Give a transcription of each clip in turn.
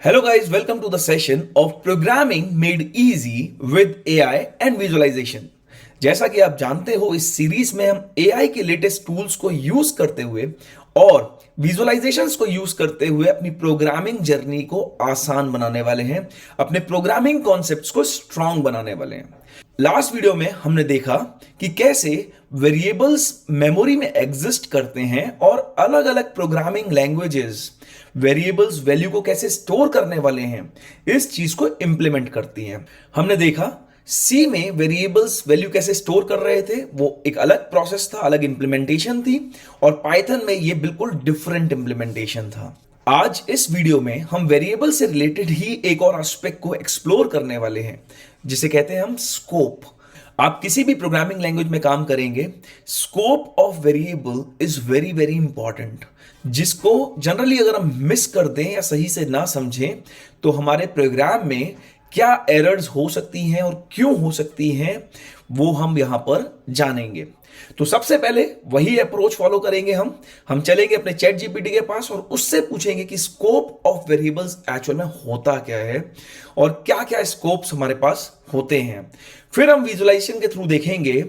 Hello guys, welcome to the session of Programming Made Easy with AI and Visualization। जैसा कि आप जानते हो इस सीरीज में हम AI के लेटेस्ट टूल्स को यूज करते हुए और विजुअलाइजेशंस को यूज करते हुए अपनी प्रोग्रामिंग जर्नी को आसान बनाने वाले हैं, अपने प्रोग्रामिंग कॉन्सेप्ट्स को स्ट्रांग बनाने वाले हैं। लास्ट वीडियो में हमने देखा कि कैसे वेरिएबल्स मेमोरी में एग्जिस्ट करते हैं और अलग अलग प्रोग्रामिंग लैंग्वेजेस वेरिएबल्स वैल्यू को कैसे स्टोर करने वाले हैं, इस चीज को इंप्लीमेंट करती हैं। हमने देखा सी में वेरिएबल्स वैल्यू कैसे स्टोर कर रहे थे, वो एक अलग प्रोसेस था, अलग इंप्लीमेंटेशन थी, और पाइथन में ये बिल्कुल डिफरेंट इंप्लीमेंटेशन था। आज इस वीडियो में हम वेरिएबल से रिलेटेड ही एक और एस्पेक्ट को एक्सप्लोर करने वाले हैं, जिसे कहते हैं हम स्कोप। आप किसी भी प्रोग्रामिंग लैंग्वेज में काम करेंगे, scope of variable is very very important, जिसको जनरली अगर हम मिस कर दें या सही से ना समझें तो हमारे प्रोग्राम में क्या एरर्स हो सकती हैं और क्यों हो सकती हैं, वो हम यहां पर जानेंगे। तो सबसे पहले वही अप्रोच फॉलो करेंगे। हम चलेंगे अपने चैट जीपीटी के पास और उससे पूछेंगे कि स्कोप ऑफ वेरिएबल्स एक्चुअल में होता क्या है और क्या क्या स्कोप्स हमारे पास होते हैं। फिर हम विजुअलाइजेशन के थ्रू देखेंगे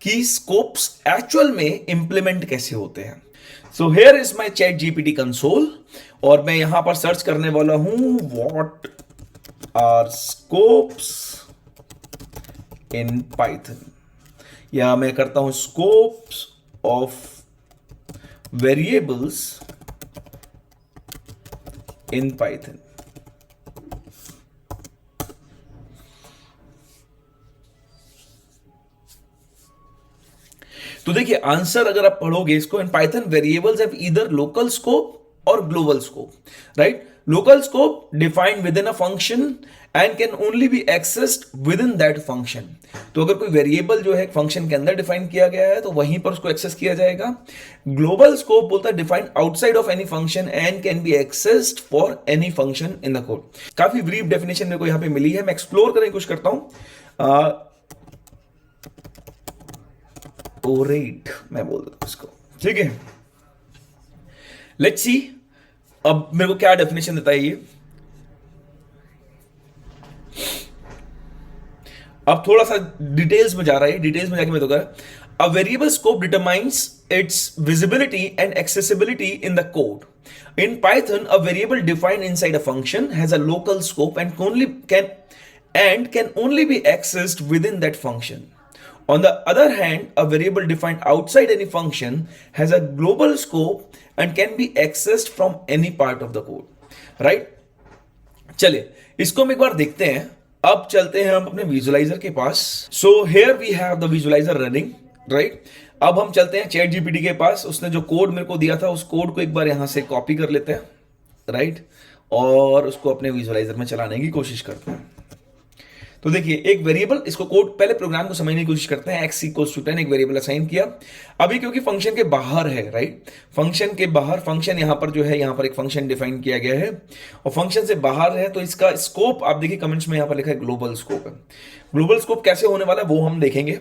कि स्कोप्स एक्चुअल में इंप्लीमेंट कैसे होते हैं। So here is my chat GPT console और मैं यहां पर सर्च करने वाला हूं what are scopes in Python, या मैं करता हूं scopes of variables in Python. तो देखिए आंसर अगर आप पढ़ोगे इसको, in Python variables have either local scope और global scope, right. Local scope defined within a function and can only be accessed within that function. तो अगर कोई वेरिएबल जो है फंक्शन के अंदर डिफाइन किया गया है तो वहीं पर उसको एक्सेस किया जाएगा। ग्लोबल स्कोप बोलता है defined outside of any function and can be accessed for any function in the code. काफी ब्रीफ डेफिनेशन मेरे को यहां पे मिली है, मैं एक्सप्लोर करने की कोशिश करता हूं। ओरेट मैं बोल देता हूं इसको, ठीक है। लेट्स सी अब मेरे को क्या डेफिनेशन देता है ये। अब थोड़ा सा डिटेल्स में जा रहा है, डिटेल्स में जाके मैं तो कह, a variable scope determines it's visibility and accessibility in the code. In Python a variable defined inside a function has a local scope and can only be accessed within that function. On the other hand, a variable defined outside any function has a global scope and can be accessed from any part of the code. Right? चलिए इसको हम एक बार देखते हैं। अब चलते हैं हम अपने विजुअलाइजर के पास। So here we have the visualizer running, right? अब हम चलते हैं चैट जीपीटी के पास। उसने जो कोड मेरे को दिया था उस कोड को एक बार यहां से कॉपी कर लेते हैं, राइट, और उसको अपने विजुअलाइजर में चलाने की कोशिश करते हैं। तो देखिए एक वेरिएबल, इसको कोड पहले प्रोग्राम को समझने की कोशिश करते हैं। x इक्वल्स टू 10 एक वेरिएबल असाइन किया। अभी क्योंकि फंक्शन के बाहर है, राइट, फंक्शन के बाहर, फंक्शन यहां पर जो है, यहां पर एक फंक्शन डिफाइन किया गया है और फंक्शन से बाहर है, तो इसका स्कोप आप देखिए कमेंट्स में यहां पर लिखा है ग्लोबल स्कोप है। ग्लोबल स्कोप कैसे होने वाला है वो हम देखेंगे।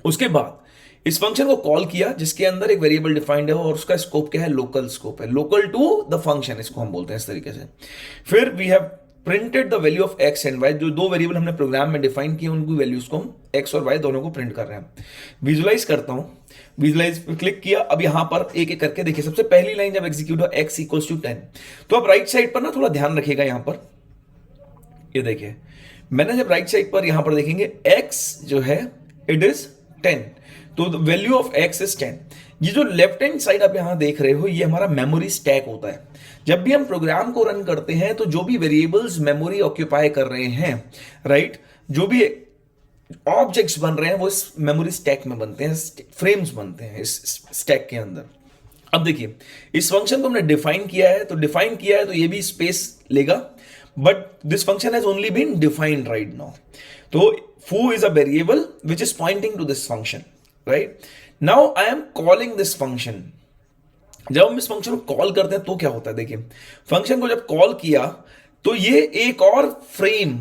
उसके बाद इस फंक्शन को कॉल किया जिसके अंदर एक वेरिएबल डिफाइंड है और उसका स्कोप क्या है, लोकल स्कोप है, लोकल टू द फंक्शन, इसको हम बोलते हैं इस तरीके से। फिर we have printed the value of x and y, जो दो वेरिएबल हमने प्रोग्राम में डिफाइन किए उनकी वैल्यूज को हम एक्स और वाई दोनों को प्रिंट कर रहे हैं। विजुअलाइज करता हूं, विजुअलाइज पे क्लिक किया। अब यहां पर एक एक करके देखिए, सबसे पहली लाइन जब एग्जीक्यूट हो एक्स इक्वल्स टू 10, तो अब राइट साइड पर ना थोड़ा ध्यान रखिएगा। यहां पर ये देखिए, मैंने जब राइट साइड पर यहां पर देखेंगे एक्स जो है इट इज 10, तो the value of x is 10। ये जो लेफ्ट हैंड साइड आप यहां देख रहे हो ये हमारा मेमोरी स्टैक होता है। जब भी हम प्रोग्राम को रन करते हैं तो जो भी वेरिएबल्स मेमोरी ऑक्यूपाई कर रहे हैं, राइट, जो भी ऑब्जेक्ट्स बन रहे हैं वो इस मेमोरी स्टैक में बनते हैं, फ्रेम्स बनते हैं इस स्टैक के अंदर। अब देखिए इस फंक्शन को हमने डिफाइन किया है, तो ये भी स्पेस लेगा, but this function has only been defined right now. तो foo is a variable which is pointing to this function, right? Now I am calling this function. जब हम इस फंक्शन को कॉल करते हैं तो क्या होता है, देखिए फंक्शन को जब कॉल किया तो ये एक और फ्रेम,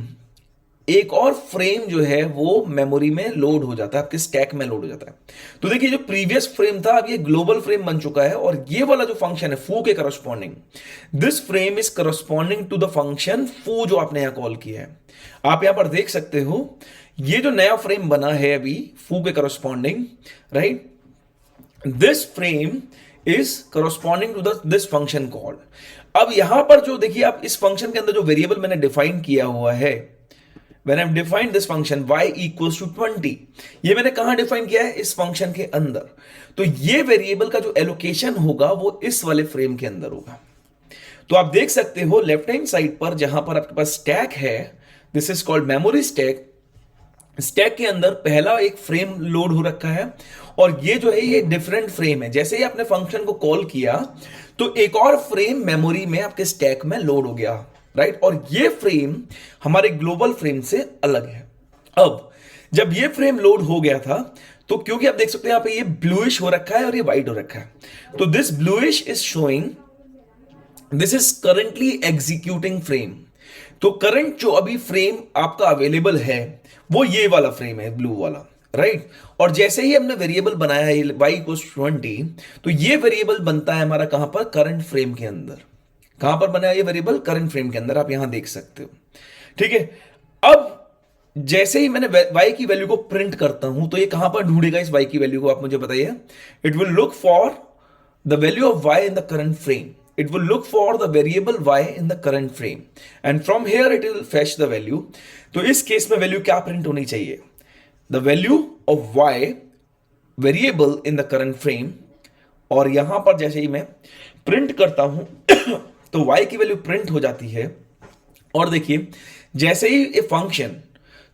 एक और फ्रेम जो है वो मेमोरी में लोड हो जाता है, आपके स्टैक में लोड हो जाता है। तो देखिए जो प्रीवियस फ्रेम था अब ये ग्लोबल फ्रेम बन चुका है, और ये वाला जो फंक्शन है फू के corresponding, this frame is corresponding to the function foo जो आपने यहां कॉल किया है। आप यहां पर देख सकते हो ये जो नया फ्रेम बना है अभी फू के corresponding, right, this frame is corresponding to this function called. अब यहां पर जो देखिए आप इस फंक्शन के अंदर जो वेरिएबल मैंने डिफाइन किया हुआ है, when I've defined this function y equals to 20, ये मैंने कहां डिफाइन किया है, इस फंक्शन के अंदर। तो ये वेरिएबल का जो एलोकेशन होगा वो इस वाले फ्रेम के अंदर होगा। तो आप देख सकते हो लेफ्ट हैंड साइड पर जहां पर आपके पास स्टैक है, this is called memory stack. Stack के अंदर पहला एक फ्रेम लोड हो रखा है, और ये जो है ये डिफरेंट फ्रेम है। जैसे ही आपने फंक्शन को कॉल किया तो एक और फ्रेम मेमोरी में आपके स्टैक में लोड हो गया, राइट, और ये फ्रेम हमारे ग्लोबल फ्रेम से अलग है। अब जब ये फ्रेम लोड हो गया था तो क्योंकि आप देख सकते हैं यहां पे ये ब्लूइश हो रखा है और ये व्हाइट हो रखा है, तो this bluish is showing this is currently executing frame. तो करंट जो अभी फ्रेम आपका अवेलेबल है वो ये वाला फ्रेम है, ब्लू वाला, राइट। और जैसे ही हमने वेरिएबल बनाया है y इक्वल्स 20, तो ये वेरिएबल बनता है हमारा कहां पर, करंट फ्रेम के अंदर। कहां पर बना है ये वेरिएबल, करंट फ्रेम के अंदर, आप यहां देख सकते हो, ठीक है। अब जैसे ही मैंने y की वैल्यू को प्रिंट करता हूं तो ये कहां पर ढूंढेगा इस y की वैल्यू को, आप मुझे बताइए। It will look for the value of y in the current frame, it will look for the variable y in the current frame and from here it will fetch the value। तो इस case में value क्या print होनी चाहिए, the value of y variable in the current frame। और यहां पर जैसे ही मैं प्रिंट करता हूं तो y की वैल्यू प्रिंट हो जाती है। और देखिए जैसे ही ये फंक्शन,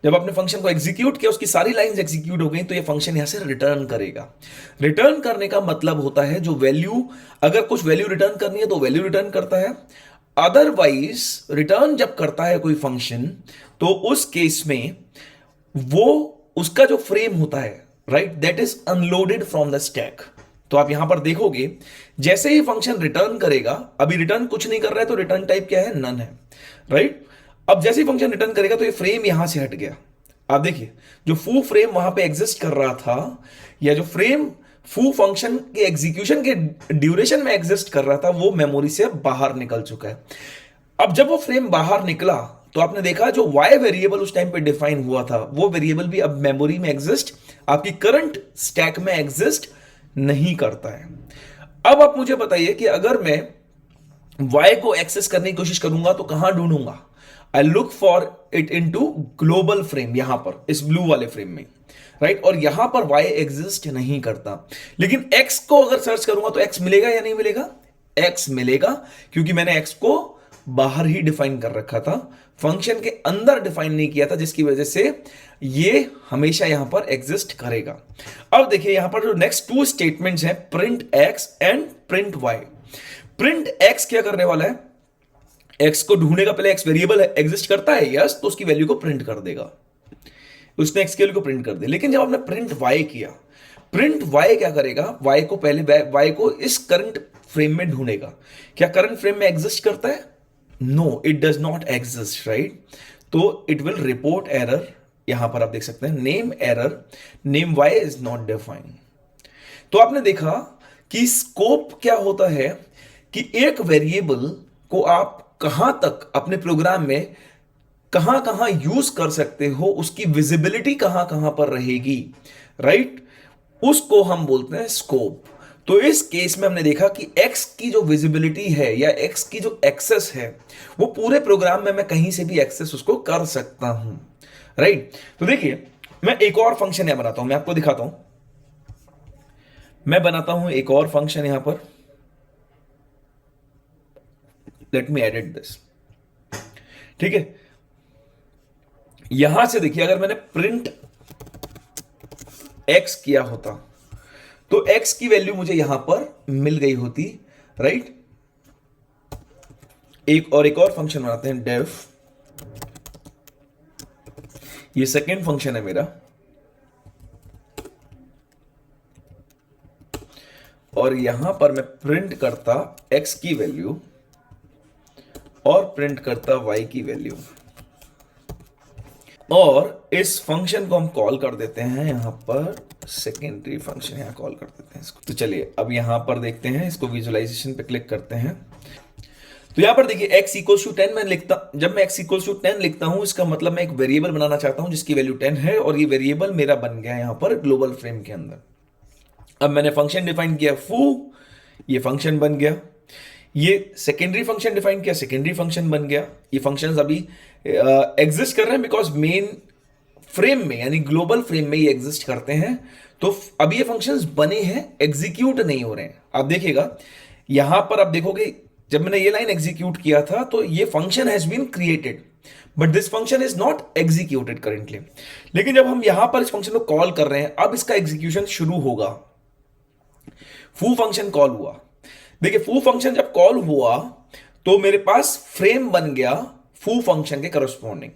जब आपने फंक्शन को एग्जीक्यूट किया, उसकी सारी लाइंस एग्जीक्यूट हो गई, तो ये फंक्शन यहां से रिटर्न करेगा। रिटर्न करने का मतलब होता है जो वैल्यू, अगर कुछ वैल्यू रिटर्न करनी है तो वैल्यू रिटर्न करता है, अदरवाइज रिटर्न जब करता है कोई फंक्शन तो उस केस में वो उसका जो फ्रेम होता है, right, that is unloaded from the stack. तो आप यहां पर देखोगे जैसे ही फंक्शन रिटर्न करेगा, अभी रिटर्न कुछ नहीं कर रहा है तो रिटर्न टाइप क्या है, नन है, राइट। अब जैसे ही फंक्शन रिटर्न करेगा तो ये फ्रेम यहां से हट गया। आप देखिए जो फू फ्रेम वहां पे एग्जिस्ट कर रहा था, या जो फ्रेम फू फंक्शन के एग्जीक्यूशन के ड्यूरेशन में एग्जिस्ट कर रहा था, वो मेमोरी से बाहर निकल चुका है। अब जब वो फ्रेम बाहर निकला तो आपने देखा जो y वेरिएबल उस टाइम पे डिफाइन हुआ था वो वेरिएबल भी अब मेमोरी में एग्जिस्ट, आपकी करंट स्टैक में एग्जिस्ट नहीं करता है। अब आप मुझे बताइए कि अगर मैं y को एक्सेस करने की कोशिश करूंगा तो कहां ढूंढूंगा, I look for it into global frame, यहां पर इस ब्लू वाले फ्रेम में, राइट। और यहां पर y एग्जिस्ट नहीं करता, लेकिन x को अगर सर्च करूंगा तो x मिलेगा या नहीं मिलेगा, x मिलेगा, क्योंकि मैंने x को बाहर ही डिफाइन कर रखा था, फंक्शन के अंदर डिफाइन नहीं किया था, जिसकी वजह से ये हमेशा यहां पर एग्जिस्ट करेगा। अब देखिए यहां पर जो नेक्स्ट टू स्टेटमेंट्स हैं, print x and print y। Print x क्या करने वाला है, x को ढूंढेगा, पहले x वेरिएबल एग्जिस्ट करता है, यस, तो उसकी वैल्यू को प्रिंट कर देगा, उसने x की वैल्यू को प्रिंट कर दे। लेकिन जब आपने प्रिंट y किया, प्रिंट y क्या करेगा, y को पहले y को इस करंट फ्रेम में ढूंढेगा। क्या करंट फ्रेम में एग्जिस्ट करता है, no, it does not exist, right. तो इट विल रिपोर्ट एरर, यहां पर आप देख सकते हैं name error, name y is not defined. तो आपने देखा कि स्कोप क्या होता है कि एक वेरिएबल को आप कहां तक अपने प्रोग्राम में कहां कहां यूज कर सकते हो, उसकी विजिबिलिटी कहां कहां पर रहेगी, राइट, उसको हम बोलते हैं स्कोप। तो इस केस में हमने देखा कि x की जो विजिबिलिटी है या x की जो एक्सेस है वो पूरे प्रोग्राम में मैं कहीं से भी एक्सेस उसको कर सकता हूं, राइट। तो देखिए मैं एक और फंक्शन यहां बनाता हूं, मैं आपको दिखाता हूं, मैं बनाता हूं एक और फंक्शन यहां पर, लेट मी एडिट दिस, ठीक है। यहां से देखिए अगर मैंने प्रिंट x किया होता तो x की वैल्यू मुझे यहां पर मिल गई होती, राइट। एक और फंक्शन बनाते हैं, डेफ, ये सेकेंड फंक्शन है मेरा, और यहां पर मैं प्रिंट करता x की वैल्यू और प्रिंट करता y की वैल्यू। और इस फंक्शन को हम कॉल कर देते हैं यहां पर सेकेंडरी फंक्शन, यहां कॉल कर देते हैं इसको। तो चलिए अब यहां पर देखते हैं, इसको विजुअलाइजेशन पे क्लिक करते हैं। तो यहां पर देखिए x इक्वल्स टू 10 मैं लिखता, जब मैं x इक्वल्स टू 10 लिखता हूं इसका मतलब मैं एक वेरिएबल बनाना चाहता हूं जिसकी वैल्यू 10 है, और ये वेरिएबल मेरा बन गया यहां पर ग्लोबल फ्रेम के अंदर। अब मैंने फंक्शन डिफाइन किया फू, ये फंक्शन बन गया। ये सेकेंडरी फंक्शन डिफाइन किया, सेकेंडरी फंक्शन बन गया। ये फंक्शंस अभी एग्जिस्ट कर रहे हैं बिकॉज मेन फ्रेम में यानी ग्लोबल फ्रेम में ये एग्जिस्ट करते हैं। तो अभी ये फंक्शंस बने हैं, एग्जीक्यूट नहीं हो रहे हैं। आप देखिएगा यहां पर, आप देखोगे जब मैंने ये लाइन एग्जीक्यूट किया था तो ये function has been created but this function is not executed currently. लेकिन जब हम यहां पर इस फंक्शन को कॉल कर रहे हैं अब इसका एग्जीक्यूशन शुरू होगा। फू फंक्शन कॉल हुआ, देखिए फू फंक्शन जब कॉल हुआ तो मेरे पास फ्रेम बन गया फू फंक्शन के करस्पॉन्डिंग,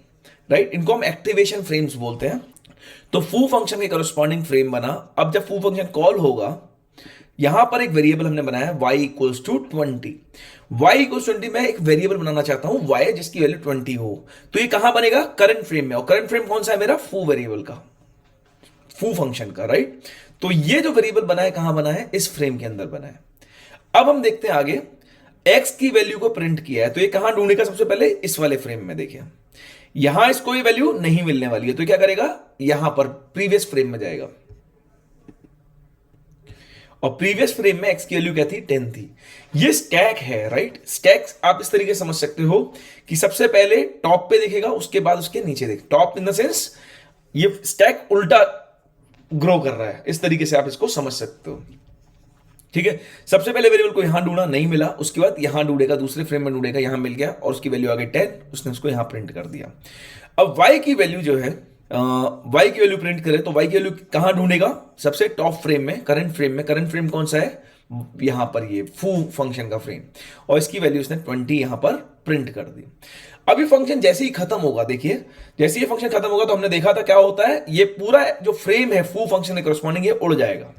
राइट। इनको हम एक्टिवेशन फ्रेम्स बोलते हैं। तो फू फंक्शन के करस्पॉन्डिंग फ्रेम बना। अब जब फू फंक्शन कॉल होगा यहां पर एक वेरिएबल हमने बनाया y equals to 20। y equals 20 मैं एक वेरिएबल बनाना चाहता हूं y जिसकी वैल्यू 20 हो। तो ये कहां बनेगा, करंट फ्रेम में। और करंट फ्रेम कौन सा है मेरा, फू वेरिएबल का, फू फंक्शन का, राइट। तो ये जो वेरिएबल बना है कहां बना है, इस फ्रेम के अंदर बना है। अब हम देखते हैं आगे, x की वैल्यू को प्रिंट किया है तो ये कहां ढूंढेगा, सबसे पहले इस वाले फ्रेम में। देखिए यहां इसको ये वैल्यू नहीं मिलने वाली है तो क्या करेगा, यहां पर प्रीवियस फ्रेम में जाएगा। और प्रीवियस फ्रेम में x की वैल्यू क्या थी, 10 थी। ये स्टैक है, राइट। स्टैक आप इस तरीके से समझ सकते हो कि सबसे पहले टॉप पे देखेगा उसके बाद उसके नीचे देख, टॉप इन द सेंस ये स्टैक उल्टा ग्रो कर रहा है, इस तरीके से आप इसको समझ सकते हो, ठीक है। सबसे पहले वेरिएबल को यहां ढूंढा, नहीं मिला, उसके बाद यहां ढूंढेगा, दूसरे फ्रेम में ढूंढेगा, यहां मिल गया और उसकी वैल्यू आ गई 10, उसने उसको यहां प्रिंट कर दिया। अब y की वैल्यू जो है, y की वैल्यू प्रिंट करे तो y की वैल्यू कहां ढूंढेगा, सबसे टॉप फ्रेम में, करंट फ्रेम में। करंट फ्रेम कौन सा है, यहां पर ये फू फंक्शन का फ्रेम, और इसकी वैल्यू उसने 20 यहां पर प्रिंट कर दी। अब ये फंक्शन जैसे ही खत्म होगा, देखिए जैसे ये फंक्शन खत्म होगा तो हमने देखा था क्या होता है, ये पूरा जो फ्रेम है फू फंक्शन के करस्पॉन्डिंग ये उड़ जाएगा।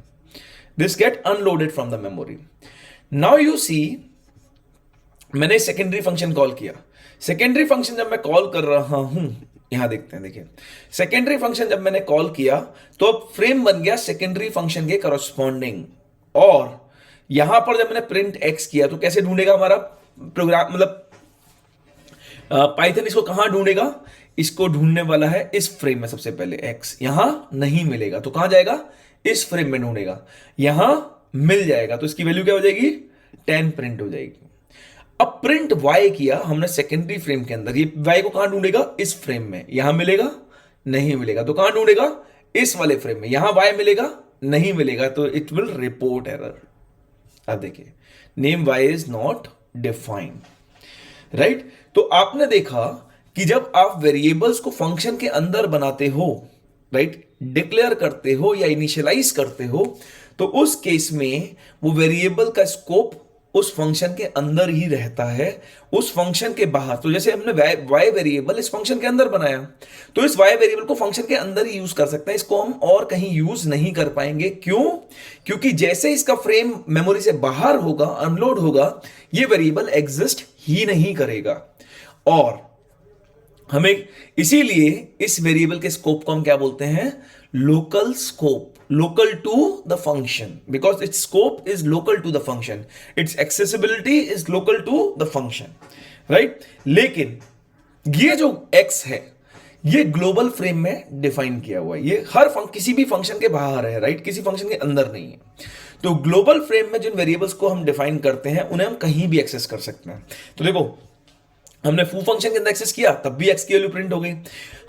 This get unloaded from the memory. Now you see, मैंने सेकेंडरी फंक्शन कॉल किया। सेकेंडरी फंक्शन जब मैं कॉल कर रहा हूं, यहां देखते हैं, देखिए सेकेंडरी फंक्शन जब मैंने कॉल किया तो अब फ्रेम बन गया सेकेंडरी फंक्शन के करस्पॉन्डिंग। और यहां पर जब मैंने प्रिंट एक्स किया तो कैसे ढूंढेगा हमारा प्रोग्राम, मतलब पाइथन इसको कहां ढूंढेगा, इसको ढूंढने वाला है इस फ्रेम में। सबसे पहले एक्स यहां नहीं मिलेगा तो कहां जाएगा, इस फ्रेम में ढूंढेगा, यहां मिल जाएगा तो इसकी वैल्यू क्या हो जाएगी, 10 प्रिंट हो जाएगी। अब प्रिंट y किया हमने सेकेंडरी फ्रेम के अंदर, ये y को कहां ढूंढेगा, इस फ्रेम में, यहां मिलेगा, नहीं मिलेगा तो कहां ढूंढेगा, इस वाले फ्रेम में, यहां y मिलेगा, नहीं मिलेगा तो इट विल रिपोर्ट एरर। अब देखिए name y is not defined, right. तो आपने देखा कि जब आप वेरिएबल्स को फंक्शन के अंदर बनाते हो, राइट, डिक्लेयर करते हो या इनिशियलाइज करते हो तो उस केस में वो वेरिएबल का स्कोप उस फंक्शन के अंदर ही रहता है, उस फंक्शन के बाहर। तो जैसे हमने y वेरिएबल इस फंक्शन के अंदर बनाया तो इस y वेरिएबल को फंक्शन के अंदर ही यूज कर सकते हैं, इसको हम और कहीं यूज नहीं कर पाएंगे। क्यों, क्योंकि जैसे इसका फ्रेम मेमोरी से बाहर होगा, अनलोड होगा, ये वेरिएबल एग्जिस्ट ही नहीं करेगा। और हमें इसीलिए इस वेरिएबल के स्कोप को हम क्या बोलते हैं, local scope, local to the function, because its scope is local to the function, its accessibility is local to the function, right. लेकिन ये जो x है ये ग्लोबल फ्रेम में डिफाइन किया हुआ है, ये हर किसी भी फंक्शन के बाहर है, राइट, किसी फंक्शन के अंदर नहीं है। तो ग्लोबल फ्रेम में जिन वेरिएबल्स को हम डिफाइन करते हैं उन्हें हम कहीं भी एक्सेस कर सकते हैं। तो देखो हमने फू फंक्शन के अंदर एक्सेस किया तब भी x की वैल्यू प्रिंट हो गई,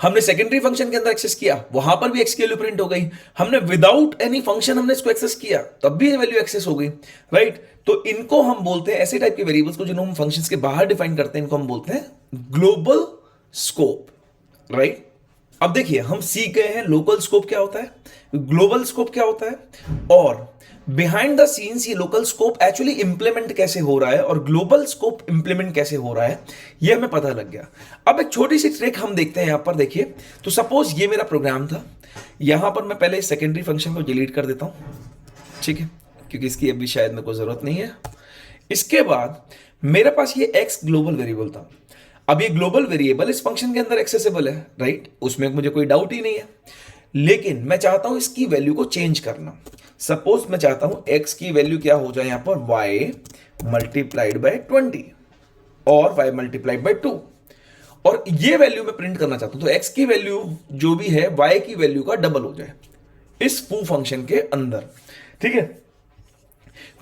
हमने सेकेंडरी फंक्शन के अंदर एक्सेस किया वहां पर भी x की वैल्यू प्रिंट हो गई, हमने विदाउट एनी फंक्शन हमने इसको एक्सेस किया तब भी वैल्यू एक्सेस हो गई, राइट। तो इनको हम बोलते हैं, ऐसे टाइप के वेरिएबल्स को जिन्होंने हम फंक्शंस के बाहर डिफाइन करते हैं, इनको हम बोलते हैं ग्लोबल स्कोप, राइट। अब देखिए हम सीख गए हैं लोकल स्कोप क्या होता है, ग्लोबल स्कोप क्या होता है, और बिहाइंड द सीन्स ये लोकल स्कोप एक्चुअली इंप्लीमेंट कैसे हो रहा है और ग्लोबल स्कोप इंप्लीमेंट कैसे हो रहा है ये हमें पता लग गया। अब एक छोटी सी ट्रिक हम देखते हैं यहां पर, देखिए। तो सपोज ये मेरा प्रोग्राम था, यहां पर मैं पहले सेकेंडरी फंक्शन को डिलीट कर देता हूं, ठीक है, क्योंकि इसकी अभी शायद मेरे को जरूरत नहीं है। इसके बाद मेरे पास ये एक्स ग्लोबल वेरिएबल था। अब ये ग्लोबल वेरिएबल इस फंक्शन के अंदर एक्सेसिबल है, राइट, उसमें मुझे कोई डाउट ही नहीं है। लेकिन मैं चाहता हूं इसकी वैल्यू को चेंज करना। सपोज मैं चाहता हूं x की वैल्यू क्या हो जाए, यहां पर y मल्टीप्लाइड बाय 20 और y मल्टीप्लाइड बाय 2, और ये वैल्यू मैं प्रिंट करना चाहता हूं, तो x की वैल्यू जो भी है y की वैल्यू का डबल हो जाए इस foo फंक्शन के अंदर, ठीक है।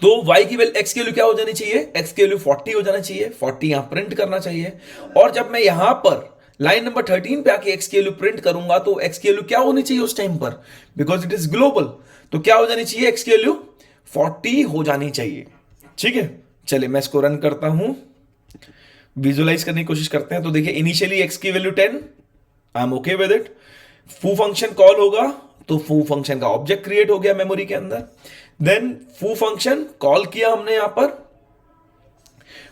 तो y की वैल्यू x की वैल्यू क्या हो जानी चाहिए, x की वैल्यू 40 हो जाना चाहिए, 40 यहां प्रिंट करना चाहिए। और जब मैं यहां पर लाइन नंबर 13 पे आके x की वैल्यू प्रिंट करूंगा तो x की वैल्यू क्या होनी चाहिए उस टाइम पर, बिकॉज इट इज ग्लोबल, तो क्या हो जानी चाहिए, x की वैल्यू 40 हो जानी चाहिए, ठीक है। चलिए मैं इसको रन करता हूं, विजुअलाइज करने की कोशिश करते हैं। तो देखिए इनिशियली x की value 10, I am okay with it. foo function call होगा तो foo फंक्शन का ऑब्जेक्ट क्रिएट हो गया मेमोरी के अंदर। देन foo फंक्शन कॉल किया हमने यहां पर,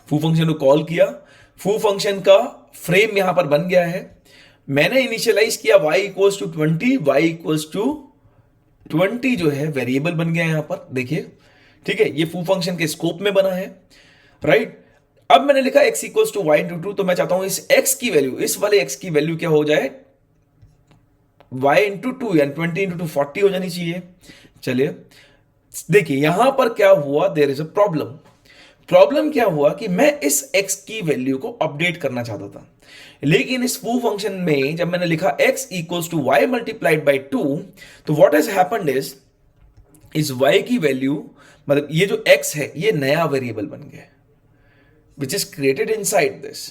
foo फंक्शन को कॉल किया, foo फंक्शन का फ्रेम यहां पर बन गया है। मैंने इनिशियलाइज किया y equals to 20, y equals to 20 जो है वेरिएबल बन गया यहां पर, देखिए, ठीक है, ये foo फंक्शन के स्कोप में बना है, राइट। अब मैंने लिखा x equals to y into 2, तो मैं चाहता हूं इस x की वैल्यू, इस वाले x की वैल्यू क्या हो जाए, y इंटू 2 यानी 20 इंटू 2 40 हो जानी चाहिए। चलिए देखिए यहां पर क्या हुआ, there is a problem. Problem क्या हुआ कि मैं इस x की वैल्यू को अपडेट करना चाहता था, लेकिन इस foo फंक्शन में जब मैंने लिखा x equals to y multiplied by 2, तो व्हाट हैज हैपेंड इज, इस y की वैल्यू, मतलब ये जो x है ये नया वेरिएबल बन गया, which is created inside this.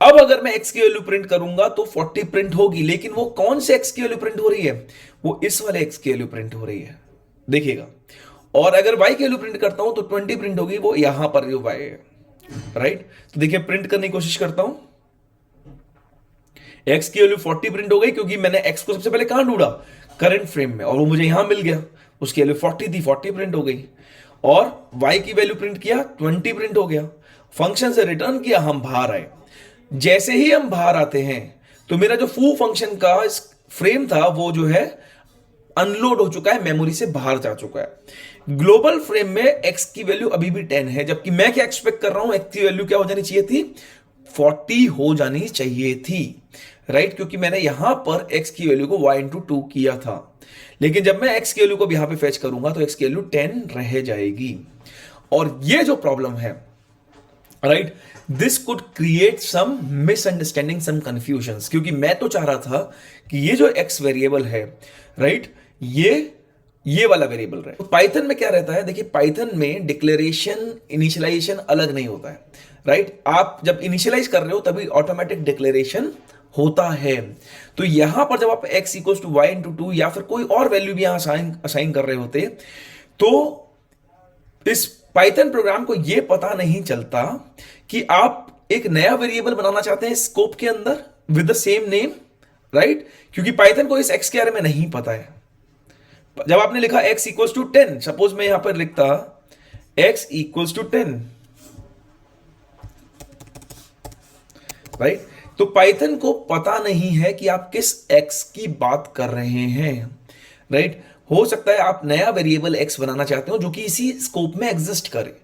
अब अगर मैं x की वैल्यू प्रिंट करूंगा तो 40 प्रिंट होगी, लेकिन वो कौन से x की वैल्यू प्रिंट हो रही है, वो इस वाले x की वैल्यू प्रिंट हो रही है, देखिएगा। और अगर y की वैल्यू प्रिंट करता हूं तो 20 प्रिंट होगी, वो यहां पर जो y है, राइट। तो देखिए प्रिंट करने की कोशिश करता हूं, x की वैल्यू 40 प्रिंट हो गई, क्योंकि मैंने x को सबसे पहले कहां ढूंढा, करंट फ्रेम में, और वो मुझे यहां मिल गया, उसकी वैल्यू 40 थी, 40 प्रिंट हो गई। और y की वैल्यू प्रिंट किया, 20 प्रिंट हो गया। फंक्शन से रिटर्न किया, हम बाहर आए। जैसे ही हम बाहर आते हैं तो मेरा जो foo फंक्शन का फ्रेम था वो जो है अनलोड हो चुका है, मेमोरी से बाहर जा चुका है। ग्लोबल फ्रेम में x की वैल्यू अभी भी 10 है, जबकि मैं क्या एक्सपेक्ट कर रहा हूं, x की वैल्यू क्या हो जानी चाहिए थी, 40 हो जानी चाहिए थी, राइट, क्योंकि मैंने यहां पर x की वैल्यू को y इंटू 2 किया था। लेकिन जब मैं x की वैल्यू को यहां पे फेच करूंगा तो x की वैल्यू 10 रह जाएगी। और ये जो प्रॉब्लम है, right, this could create some misunderstanding, some confusion, क्योंकि मैं तो चाह रहा था कि ये जो x वेरिएबल है, राइट, ये वाला वेरिएबल रहे। तो पाइथन में क्या रहता है, देखिए पाइथन में डिक्लेरेशन इनिशियलाइजेशन अलग नहीं होता है, राइट। आप जब इनिशियलाइज कर रहे हो तभी ऑटोमेटिक डिक्लेरेशन होता है। तो यहां पर जब आप x equals to y into 2 या फिर कोई और वैल्यू भी यहां असाइन कर रहे होते, तो इस पाइथन प्रोग्राम को यह पता नहीं चलता कि आप एक नया वेरिएबल बनाना चाहते हैं स्कोप के अंदर with the same name, right, क्योंकि पाइथन को इस x के बारे में नहीं पता है। जब आपने लिखा x इक्वल्स टू 10, सपोज मैं यहां पर लिखता x इक्वल्स टू 10, राइट, तो पाइथन को पता नहीं है कि आप किस x की बात कर रहे हैं, राइट। हो सकता है आप नया वेरिएबल x बनाना चाहते हो जो कि इसी स्कोप में एग्जिस्ट करे,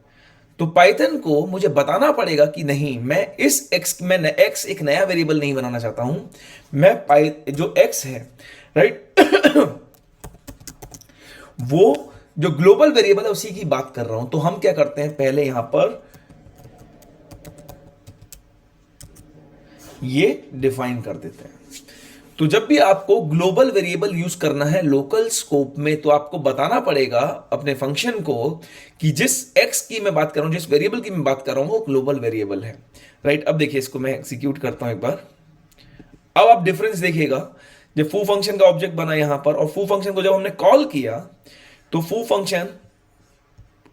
तो पाइथन को मुझे बताना पड़ेगा कि नहीं, मैं इस x में x एक नया वेरिएबल नहीं बनाना चाहता हूं, मैं जो x है, राइट, वो जो ग्लोबल वेरिएबल है उसी की बात कर रहा हूं। तो हम क्या करते हैं, पहले यहां पर ये डिफाइन कर देते हैं। तो जब भी आपको ग्लोबल वेरिएबल यूज करना है लोकल स्कोप में, तो आपको बताना पड़ेगा अपने फंक्शन को कि जिस x की मैं बात कर रहा हूं, जिस वेरिएबल की मैं बात कर रहा हूं, वो ग्लोबल वेरिएबल है, राइट। अब देखिए इसको मैं एग्जीक्यूट करता हूं एक बार। अब आप डिफरेंस देखिएगा, जब foo फंक्शन का ऑब्जेक्ट बना यहां पर, और foo फंक्शन को जब हमने कॉल किया तो foo फंक्शन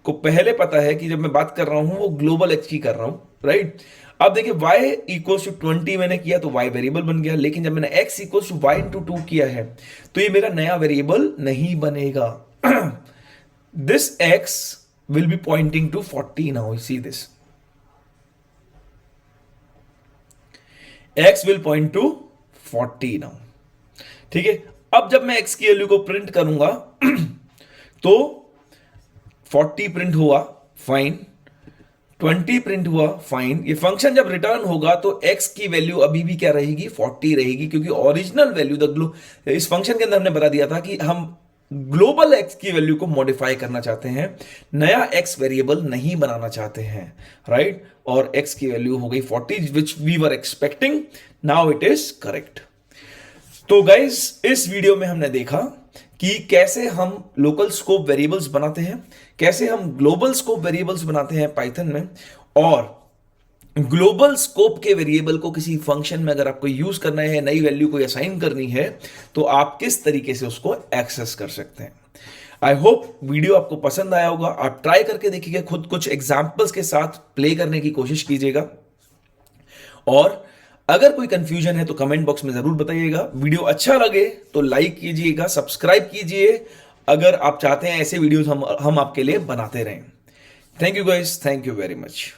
को पहले पता है कि जब मैं बात कर रहा हूं वो ग्लोबल x की कर रहा हूं, राइट। अब देखिए y इक्वल्स टू 20 मैंने किया तो y वेरिएबल बन गया, लेकिन जब मैंने x equals to y into 2 किया है तो ये मेरा नया वेरिएबल नहीं बनेगा। This x will be pointing to 40 now, you see this, x will point to 40 now, ठीक है। अब जब मैं x की वैल्यू को प्रिंट करूंगा तो 40 प्रिंट हुआ, फाइन। 20 प्रिंट हुआ, फाइन। ये फंक्शन जब रिटर्न होगा तो x की वैल्यू अभी भी क्या रहेगी, 40 रहेगी, क्योंकि ओरिजिनल वैल्यू इस फंक्शन के अंदर हमने बता दिया था कि हम ग्लोबल x की वैल्यू को मॉडिफाई करना चाहते हैं, नया x वेरिएबल नहीं बनाना चाहते हैं, राइट। और x की वैल्यू हो गई 40 which we were expecting, now it is correct. तो गाइज इस वीडियो में हमने देखा कि कैसे हम लोकल स्कोप वेरिएबल्स बनाते हैं, कैसे हम ग्लोबल स्कोप वेरिएबल्स बनाते हैं पाइथन में, और ग्लोबल स्कोप के वेरिएबल को किसी फंक्शन में अगर आपको यूज करना है, नई वैल्यू को असाइन करनी है, तो आप किस तरीके से उसको एक्सेस कर सकते हैं। आई होप वीडियो आपको पसंद आया होगा। आप ट्राई करके देखिएगा, खुद कुछ एग्जाम्पल्स के साथ प्ले करने की कोशिश कीजिएगा, और अगर कोई कंफ्यूजन है तो कमेंट बॉक्स में जरूर बताइएगा। वीडियो अच्छा लगे तो लाइक कीजिएगा, सब्सक्राइब कीजिए, अगर आप चाहते हैं ऐसे वीडियोस हम आपके लिए बनाते रहें। Thank you guys, thank you very much.